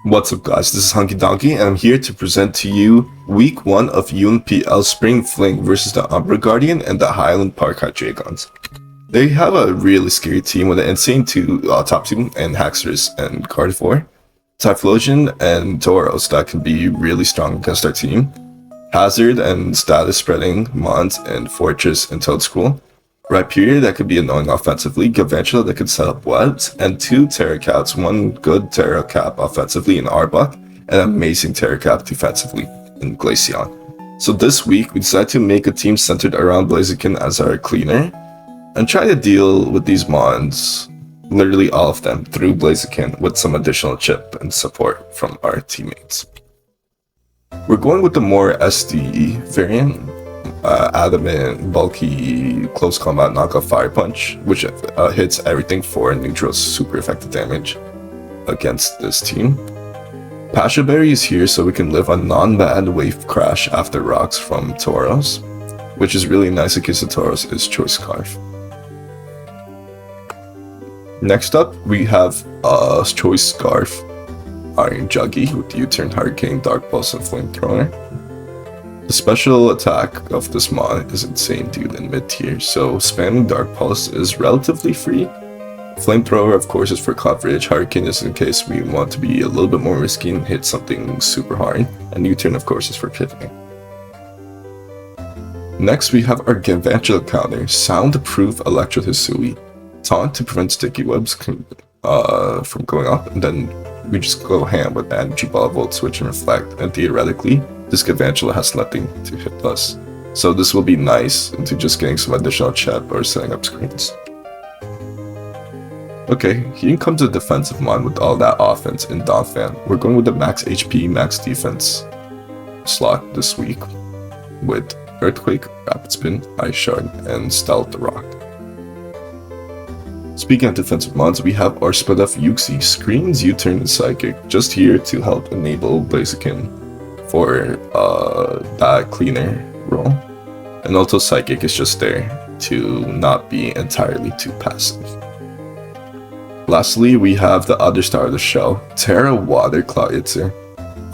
What's up guys, this is Hunky Donkey and I'm here to present to you week 1 of UNPL Spring Fling versus the Umbra Guardian and the Highland Park High Dragons. They have a really scary team with an insane top 2 and Haxorus and Carnivore, Typhlosion and Tauros that can be really strong against our team, Hazard and status spreading Mons and Fortress and Toadscroll, Rhyperior that could be annoying offensively, Gavantula that could set up webs, and 2 Terracats, 1 good Terracap offensively in Arbok, and an amazing Terracap defensively in Glaceon. So this week, we decided to make a team centered around Blaziken as our cleaner, and try to deal with these Mons, literally all of them, through Blaziken with some additional chip and support from our teammates. We're going with the more SD variant, adamant, bulky, close combat knockoff fire punch, which hits everything for neutral super effective damage against this team. Pasha Berry is here so we can live a non-bad wave crash after rocks from Tauros, which is really nice in case the Tauros is Choice Scarf. Next up, we have Choice Scarf, Iron Juggy with U-Turn, Hurricane, Dark Pulse, and Flamethrower. The special attack of this mod is insane, dude, in mid-tier, so spamming Dark Pulse is relatively free. Flamethrower, of course, is for coverage. Hurricane is in case we want to be a little bit more risky and hit something super hard. And U-Turn, of course, is for pivoting. Next, we have our Gavantula counter, Soundproof Electro Hisui. Taunt to prevent sticky webs from going up, and then we just go ham with Energy Ball, Volt Switch, and Reflect, and theoretically, this Gavantula has nothing to hit us. So this will be nice into just getting some additional chip or setting up screens. Okay, here comes the defensive mod with all that offense in Donphan. We're going with the max HP, max defense slot this week with Earthquake, Rapid Spin, Ice Shard, and Stealth the Rock. Speaking of defensive mods, we have our split off Yuxi, Screens, U-Turn, and Psychic, just here to help enable Blaziken for that cleaner role. And also Psychic is just there to not be entirely too passive. Lastly, we have the other star of the show, Terra Water Clouditzer.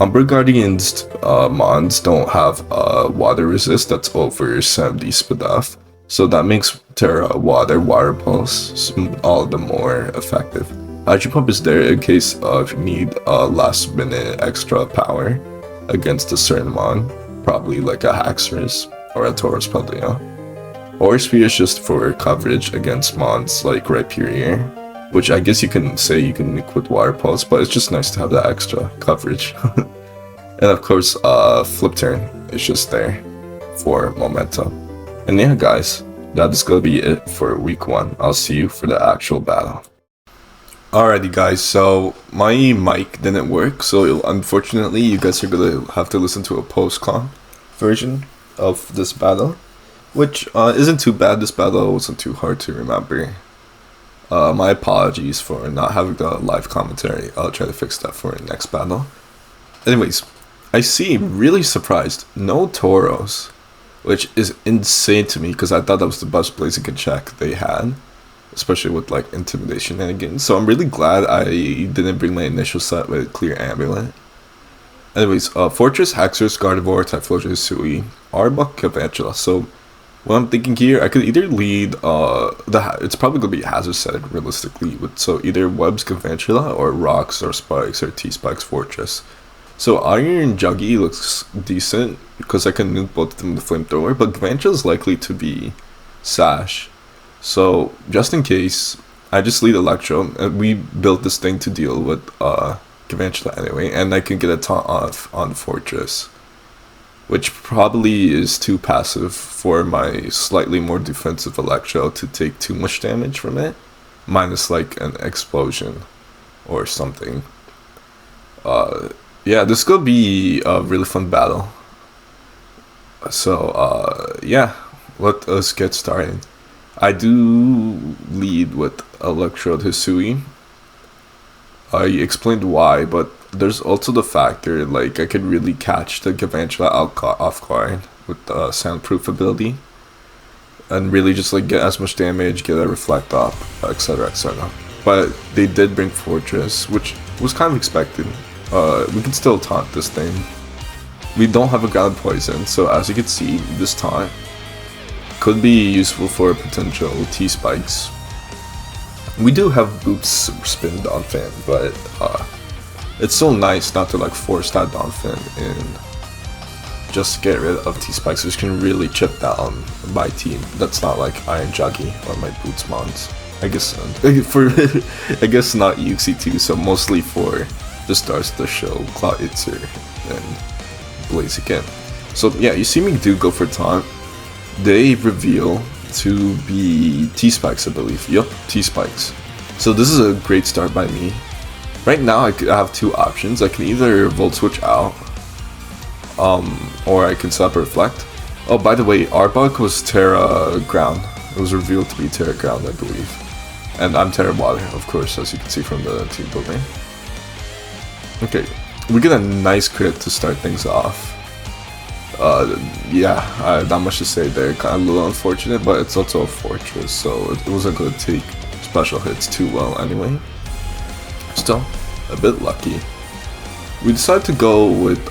Umbra Guardian's mons don't have water resist that's over 70 split off. So that makes Terra Water Pulse all the more effective. Hydro Pump is there in case of you need last minute extra power against a certain mon, probably like a Haxorus or a Tauros Paldea. Or Spear is just for coverage against mons like Rhyperior, which I guess you can say you can make with Water Pulse, but it's just nice to have that extra coverage. And of course, Flip Turn is just there for momentum. And yeah guys, that is gonna be it for week 1. I'll see you for the actual battle. Alrighty guys, so my mic didn't work, so unfortunately you guys are gonna have to listen to a post-con version of this battle, which isn't too bad. This battle wasn't too hard to remember. My apologies for not having the live commentary. I'll try to fix that for the next battle. Anyways, I see, really surprised, no Tauros, which is insane to me because I thought that was the best Blaziken check they had, especially with like intimidation and again. So I'm really glad I didn't bring my initial set with Clear Amulet. Anyways, Fortress, Haxorus, Gardevoir, Typhlosion, Hisui, Arbok, Gavantula. So what I'm thinking here, I could either lead it's probably gonna be Hazard set realistically with so either Webs, Gavantula, or Rocks or Spikes or T-Spikes Fortress. So Iron Juggy looks decent because I can nuke both of them with the Flamethrower, but Gavantula is likely to be Sash. So just in case, I just lead Electro, and we built this thing to deal with Gavantula anyway, and I can get a taunt off on Fortress, which probably is too passive for my slightly more defensive Electro to take too much damage from it, minus like an explosion or something. Yeah, this is gonna be a really fun battle. So yeah, let us get started. I do lead with Electrode Hisui. I explained why, but there's also the factor like I could really catch the Gavantula off guard with the soundproof ability, and really just like get as much damage, get a reflect off, etc, etc. But they did bring Fortress, which was kind of expected. we can still taunt this thing. We don't have a ground poison, so as you can see, this taunt could be useful for potential T-spikes. We do have Boots spin Donphan, but it's so nice not to like force that Donphan and just get rid of T-spikes, which can really chip down my team. That's not like Iron Juggy or my Boots mons. I guess for I guess not Yuxi too, so mostly for the stars of the show, Cloud Itzer and Blaziken. So yeah, you see me do go for taunt. They reveal to be T-spikes, I believe. Yup, T-spikes. So this is a great start by me. Right now I have two options. I can either Volt Switch out, or I can set up Reflect. Oh, by the way, Arbok was Terra Ground. It was revealed to be Terra Ground, I believe. And I'm Terra Water, of course, as you can see from the team building. Okay, we get a nice crit to start things off. Yeah, not much to say there. Kind of a little unfortunate, but it's also a fortress, so it wasn't going to take special hits too well anyway. Still, a bit lucky. We decided to go with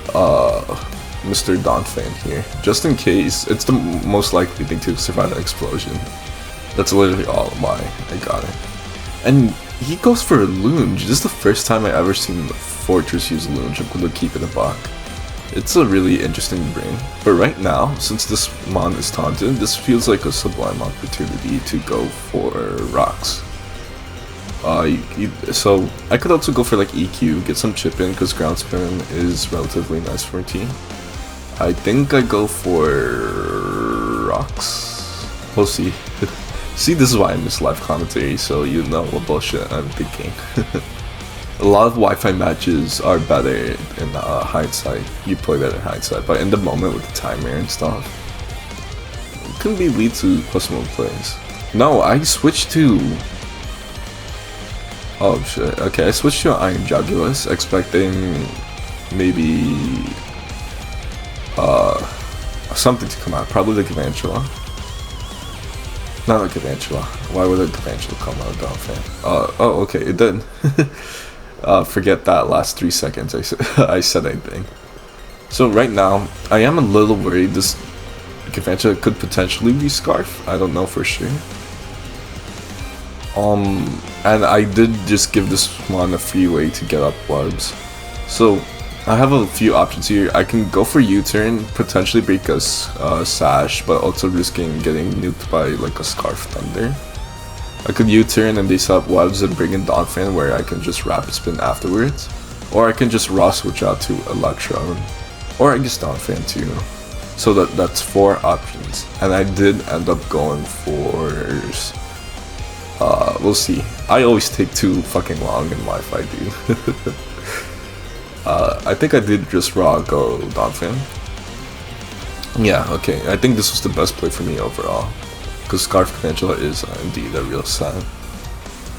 Mr. Donphan here, just in case. It's the most likely thing to survive an explosion. That's literally all why I got it. And he goes for a Lunge. This is the first time I ever seen Fortress use Lunge. I'm going to keep it a buck. It's a really interesting bring. But right now, since this mon is taunted, this feels like a sublime opportunity to go for rocks. So I could also go for like EQ, get some chip in, because ground spin is relatively nice for a team. I think I go for rocks. We'll see. See, this is why I miss live commentary, so you know what bullshit I'm thinking. A lot of Wi-Fi matches are better in hindsight. You play better in hindsight, but in the moment with the timer and stuff, it can be lead to +1 plays. No, I switched to... Oh shit, okay, I switched to Iron Jugulus, expecting maybe something to come out, probably the Gavantula. Not a Gavantula. Why would a Gavantula come out of Donphan? Oh, okay, it did. Forget that last 3 seconds I said anything. So right now, I am a little worried this Gavantula could potentially be Scarf. I don't know for sure. And I did just give this one a free way to get up webs. So I have a few options here. I can go for U-turn, potentially break a Sash, but also risking getting nuked by like a Scarf Thunder. I could U-turn and base up webs and bring in Donphan where I can just rapid spin afterwards. Or I can just raw switch out to Electro. Or I guess Donphan too. So that's 4 options. And I did end up going for... we'll see. I always take too fucking long in Wi-Fi, dude. I think I did just raw go Donphan. Yeah, okay. I think this was the best play for me overall. Because Scarf Gavantula is indeed a real sign.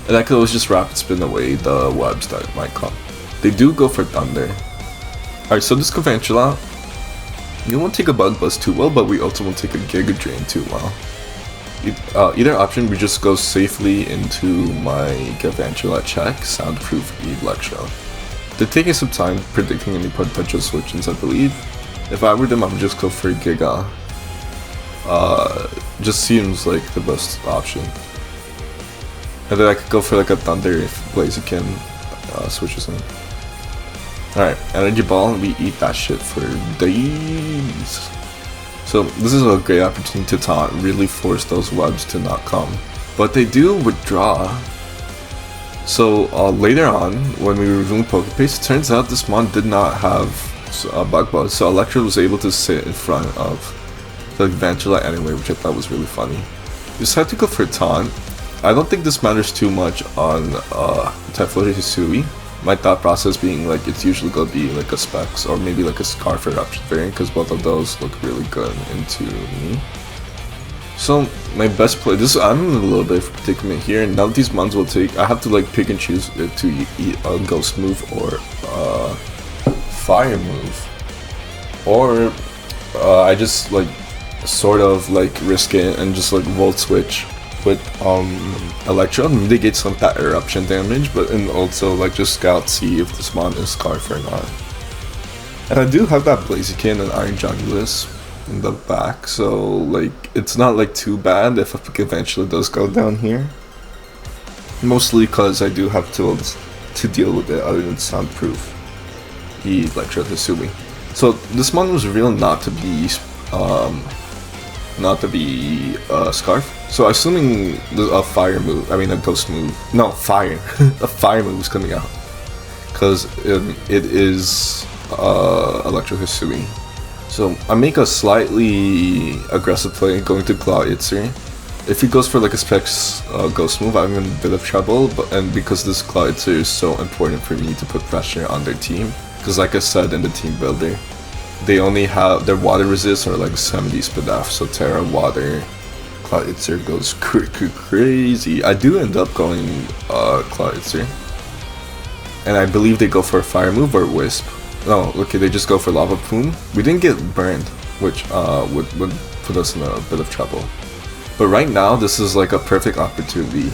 And I could always just rapid spin away the webs that might come. They do go for Thunder. Alright, so this Gavantula, you won't take a Bug Buzz too well, but we also won't take a Giga Drain too well. Either option, we just go safely into my Gavantula check, soundproof Electro. They're taking some time predicting any potential switch-ins, I believe. If I were them, I would just go for Giga. Just seems like the best option. And then I could go for like a Thunder if Blaziken switches in. Alright, Energy Ball, we eat that shit for days. So this is a great opportunity to taunt, really force those webs to not come. But they do withdraw. So later on, when we were reviewing Pokepace, it turns out this mon did not have a Bug Buzz, so Electro was able to sit in front of the Gavantula anyway, which I thought was really funny. We decided to go for Taunt. I don't think this matters too much on Typhlosion Hisui. My thought process being like it's usually gonna be like a Specs or maybe like a Scarf Eruption variant because both of those look really good into me. So my best play, I'm in a little bit of a predicament here, and none of these mons will take. I have to like pick and choose to eat a Ghost move or Fire move, or I just like sort of like risk it and just like Volt Switch with Electro, mitigate some of that eruption damage, but and also like just scout, see if this mon is Scarf or not. And I do have that Blaziken and Iron Jungulus in the back, so like it's not like too bad if it eventually does go down here. Mostly because I do have tools to deal with it other than Soundproof. Electro Hisui. So this mon was revealed not to be Scarf. So assuming a fire move, I mean a ghost move, no fire, a fire move is coming out, because it is Electro Hisui. So I make a slightly aggressive play going to Claw Itzer. If he goes for like a Specs ghost move, I'm in a bit of trouble, and because this Claw Itzer is so important for me to put pressure on their team, because like I said in the team builder, they only have their water resists are like 70 SPDF, so Terra Water Claw Itzer goes crazy. I do end up going Claw Itzer, and I believe they go for a fire move or Wisp. No, okay, they just go for Lava Plume. We didn't get burned, which would put us in a bit of trouble. But right now, this is like a perfect opportunity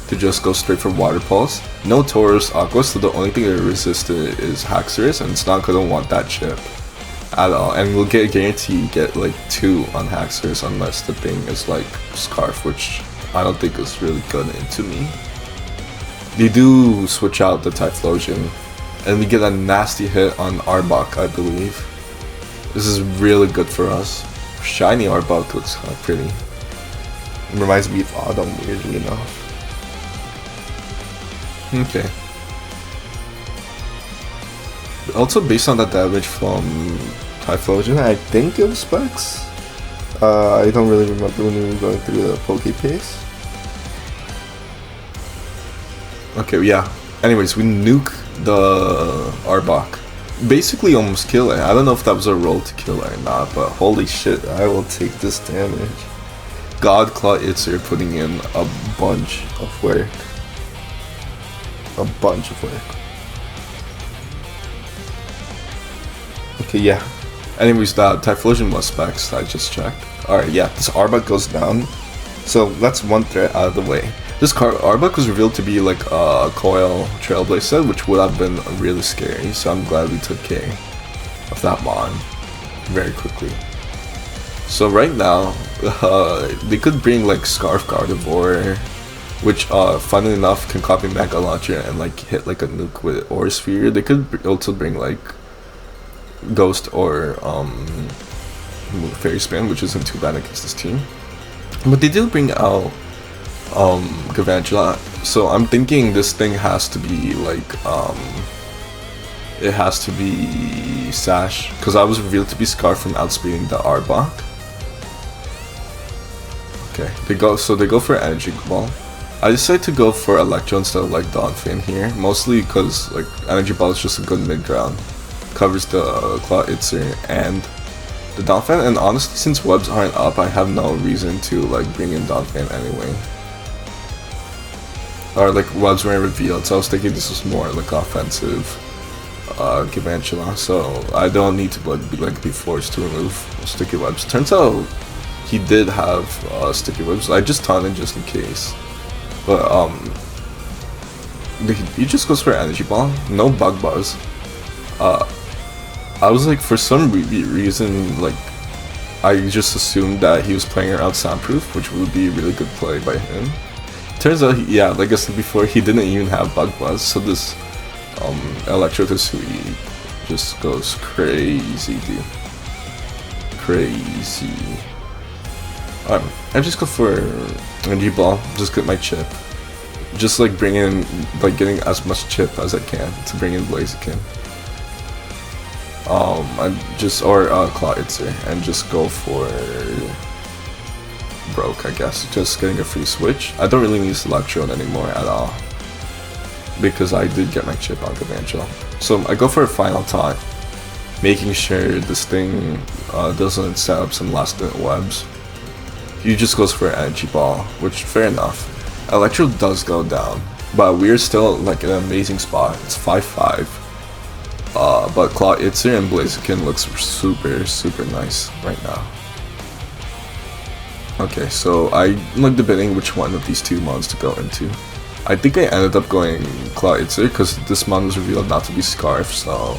to just go straight for Water Pulse. No Taurus Aqua, so the only thing that resisted is Haxorus, and it's not gonna want that chip at all. And we'll guarantee get like 2 on Haxorus unless the thing is like Scarf, which I don't think is really good into me. They do switch out the Typhlosion, and we get a nasty hit on Arbok, I believe. This is really good for us. Shiny Arbok looks kind of pretty. It reminds me of Autumn, weirdly enough. Okay. Also, based on the damage from Typhlosion, I think it was Specs. I don't really remember when we were going through the Poke Pace. Okay, yeah. Anyways, we nuke the Arbok. Basically almost kill it. I don't know if that was a roll to kill it or not, but holy shit, I will take this damage. God Claw Itzer putting in a bunch of work. A bunch of work. Okay, yeah. Anyways, that Typhlosion was Specs, I just checked. Alright, yeah, this Arbok goes down. So that's one threat out of the way. This Arbok was revealed to be like a Coil Trailblaze set, which would have been really scary, so I'm glad we took care of that mon very quickly. So right now, they could bring like Scarf Gardevoir, which funnily enough can copy Mega Launcher and like hit like a nuke with Aura Sphere. They could also bring like Ghost or Fairy Spin, which isn't too bad against this team. But they do bring out Gavantula, so I'm thinking this thing has to be like it has to be Sash, because I was revealed to be Scarf from outspeeding the Arbok. Okay, they go for Energy Ball. I decided to go for Electro instead of like Donphin here, mostly because like Energy Ball is just a good mid ground, covers the Claw Itzer and the Donphin, and honestly since webs aren't up, I have no reason to like bring in Donphin anyway. Or like webs weren't revealed, so I was thinking this was more like offensive Gavantula, so I don't need to be forced to remove sticky webs. Turns out he did have sticky webs. I just taunted just in case, but he just goes for Energy Ball, no Bug Buzz. I was like, for some reason, like I just assumed that he was playing around Soundproof, which would be a really good play by him. Turns out, yeah, like I said before, he didn't even have Bug Buzz, so this Electro Hisui just goes crazy, dude. Crazy. I just go for Energy Ball, just get my chip. Just like bring in, like getting as much chip as I can to bring in Blaziken. Or Claw Itzer, and just go for Broke, I guess. Just getting a free switch. I don't really need this Electrode anymore at all, because I did get my chip on Gavantula. So I go for a final taunt, making sure this thing doesn't set up some last minute webs. He just goes for an Energy Ball, which fair enough. Electro does go down, but we're still like in an amazing spot. It's 5-5. But Claw Itzer and Blaziken looks super nice right now. Okay, so I like debating which one of these two mods to go into. I think I ended up going Claw Itzer because this mod was revealed not to be Scarf, so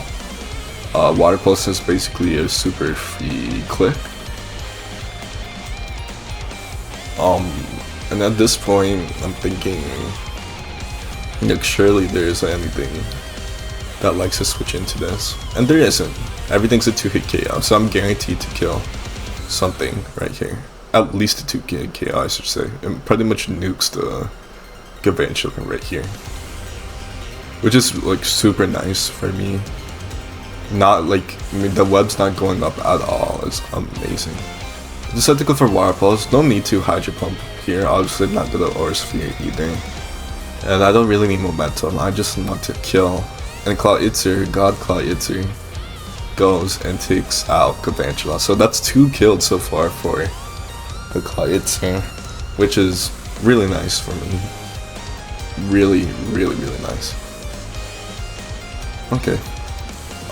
Water Pulse is basically a super free click. And at this point, I'm thinking, like, surely there isn't anything that likes to switch into this, and there isn't. Everything's a 2-hit KO, so I'm guaranteed to kill something right here. At least a 2-hit KO, I should say. It pretty much nukes the Gargantuan right here, which is like super nice for me. Not like, I mean, the web's not going up at all. It's amazing. Decide to go for Water Pulse. Don't need to Hydro Pump here. Obviously not gonna Aura Sphere either. And I don't really need momentum. I just want to kill. And Claw Itzer, God Claw Itzer, goes and takes out Gargantuan. So that's 2 killed so far for the Claw Itzer, which is really nice for me. Really nice. Okay.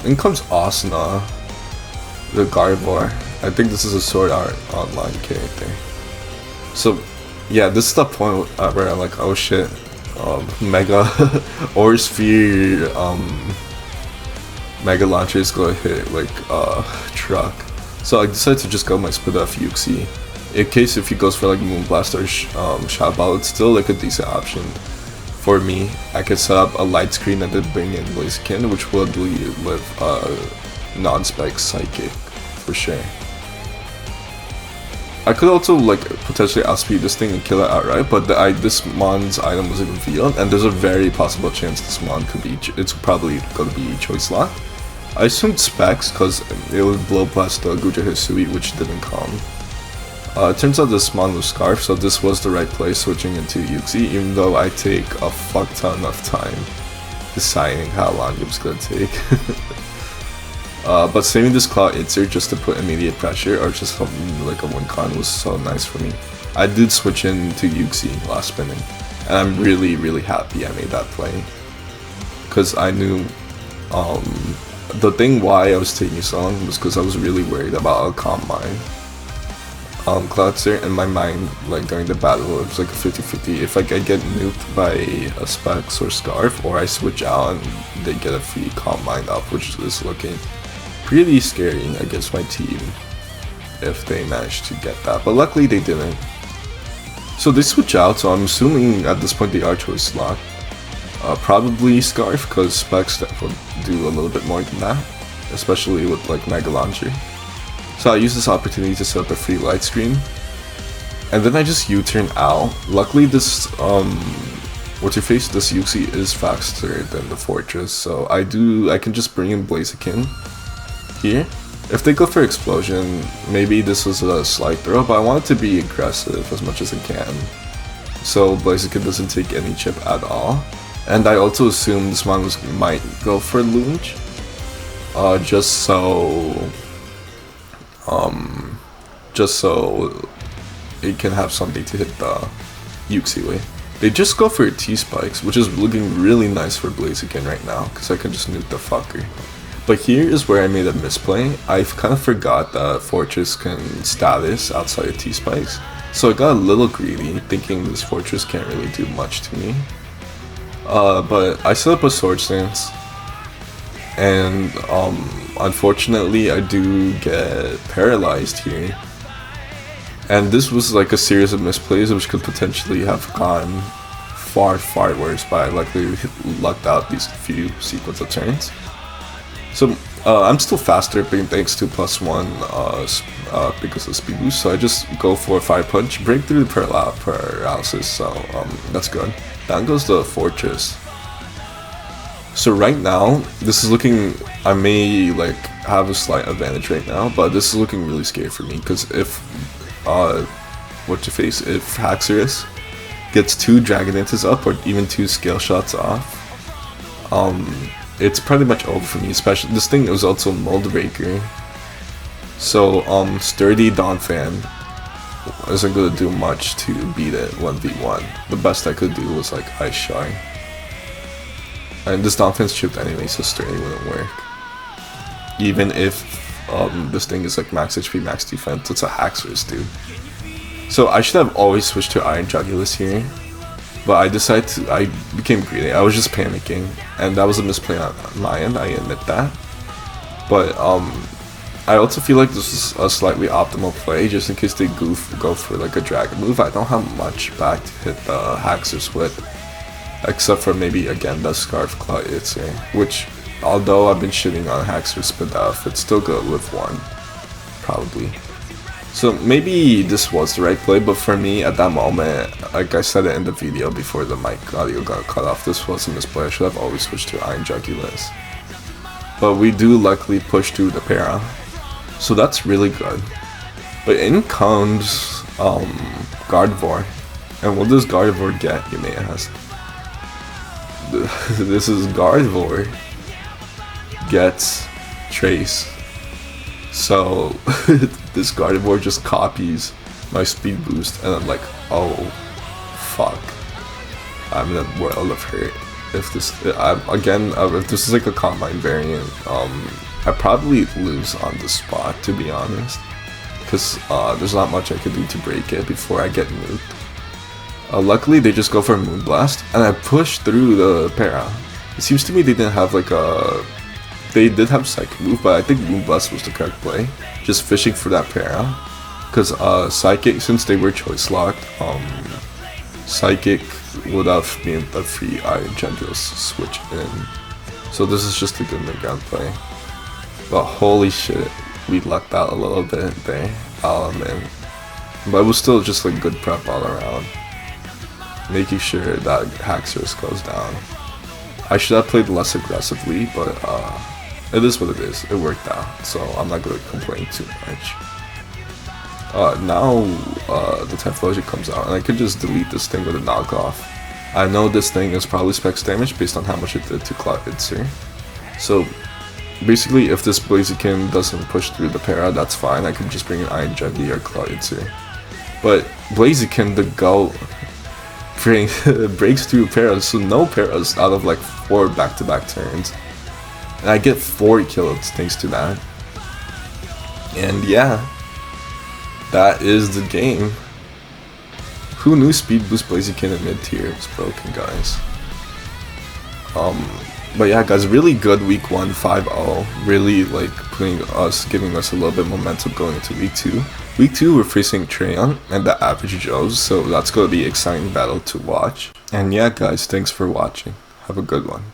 In comes Asuna, the Gardevoir. I think this is a Sword Art Online character. So, yeah, this is the point where I'm like, oh shit, Mega Aura Sphere, Mega Launcher is gonna hit like truck. So I decided to just go my Split F Uxie. In case if he goes for like Moonblast or Shadow Ball, it's still like a decent option for me. I could set up a light screen and then bring in Blaziken, which will lead with non-spec Psychic for sure. I could also like potentially outspeed this thing and kill it outright, but this mon's item was revealed, and there's a very possible chance this mon could be. It's probably gonna be choice lock. I assumed specs because it would blow past the Guja Hisui, which didn't come. It turns out this mon was Scarf, so this was the right play switching into Uxie, even though I take a fuck ton of time deciding how long it was gonna take. But saving this Claw Itzer just to put immediate pressure or just something like a win con was so nice for me. I did switch into Uxie last spinning, and I'm really happy I made that play. Because I knew the thing why I was taking so long was because I was really worried about a Calm Mind. Cloudster in my mind, like during the battle, it was like a 50-50. If like I get nuked by a Specs or Scarf, or I switch out and they get a free Calm Mind up, which is looking pretty scary against my team if they manage to get that, but luckily they didn't. So they switch out, so I'm assuming at this point they are choice locked. Probably Scarf, because Specs would do a little bit more than that, especially with like Mega Launcher. So I use this opportunity to set up a free light screen, and then I just U-turn out. Luckily this what's your face, this Uxie is faster than the Fortress, so I can just bring in Blaziken here. If they go for Explosion, maybe this was a slight throw, but I want it to be aggressive as much as I can, so Blaziken doesn't take any chip at all. And I also assume this mon might go for Lunge, just so it can have something to hit the Uxie with. They just go for T-Spikes, which is looking really nice for Blaziken right now, because I can just nuke the fucker. But here is where I made a misplay. I kind of forgot that Fortress can status outside of T-Spikes, so I got a little greedy, thinking this Fortress can't really do much to me. But I set up a Sword Stance, and unfortunately I do get paralyzed here. And this was like a series of misplays which could potentially have gone far worse, but I luckily lucked out these few sequence of turns. So I'm still faster thanks to +1 because of speed boost, so I just go for Fire Punch, break through the paralysis, so that's good. Down goes the Fortress. So right now, this is looking, I may like have a slight advantage right now, but this is looking really scary for me, because if if Haxorus gets 2 Dragonances up or even 2 Scale Shots off, it's pretty much over for me. Especially this thing is also Mold Breaker, so Sturdy Donphan isn't gonna do much to beat it 1v1. The best I could do was like Ice Shard, and this Donphan's chipped anyway, so Sturdy wouldn't work. Even if this thing is like max HP, max defense, it's a Haxorus, dude. So I should have always switched to Iron Jugulus here, but I became greedy. I was just panicking, and that was a misplay on my end, I admit that. But I also feel like this is a slightly optimal play, just in case they go for like a dragon move. I don't have much back to hit the Haxorus with, except for maybe again the Scarf Claw Itzy, which although I've been shitting on Haxorus Spadaf, it's still good with one, probably. So maybe this was the right play, but for me at that moment, like I said it in the video before the mic audio got cut off, this was a misplay. I should have always switched to Iron Jugulus. But we do luckily push through the para, so that's really good. But in comes Gardevoir. And what does Gardevoir get, you may ask? This is Gardevoir gets Trace. So this Gardevoir just copies my speed boost, and I'm like, oh fuck, I'm in a world of hurt. If this if this is like a combine variant, I probably lose on the spot, to be honest, because there's not much I could do to break it before I get moved. Luckily they just go for Moonblast, and I push through the para. It seems to me they didn't have like a... They did have Psychic move, but I think Moonblast was the correct play. Just fishing for that para. Because Psychic, since they were choice locked, Psychic would have been a free Iron Jugulus switch in. So this is just a good mid-ground play. But holy shit, we lucked out a little bit there. Man. But it was still just like good prep all around. Making sure that Haxorus goes down. I should have played less aggressively, but it is what it is. It worked out, so I'm not going to complain too much. Now the Typhlosion comes out, and I could just delete this thing with a knockoff. I know this thing is probably specs damage based on how much it did to Clouditzer. So basically, if this Blaziken doesn't push through the para, that's fine. I can just bring an Iron Juggy or Clouditzer. But Blaziken, the GOAT, breaks through paras, so no paras out of like 4 back-to-back turns. And I get 4 kills thanks to that. And yeah, that is the game. Who knew Speed Boost Blaziken in mid-tier was broken, guys. But yeah, guys, really good week 1, 5-0. Really like giving us a little bit of momentum going into week 2. Week 2, we're facing Trayon and the Average Joes, so that's going to be an exciting battle to watch. And yeah, guys, thanks for watching. Have a good one.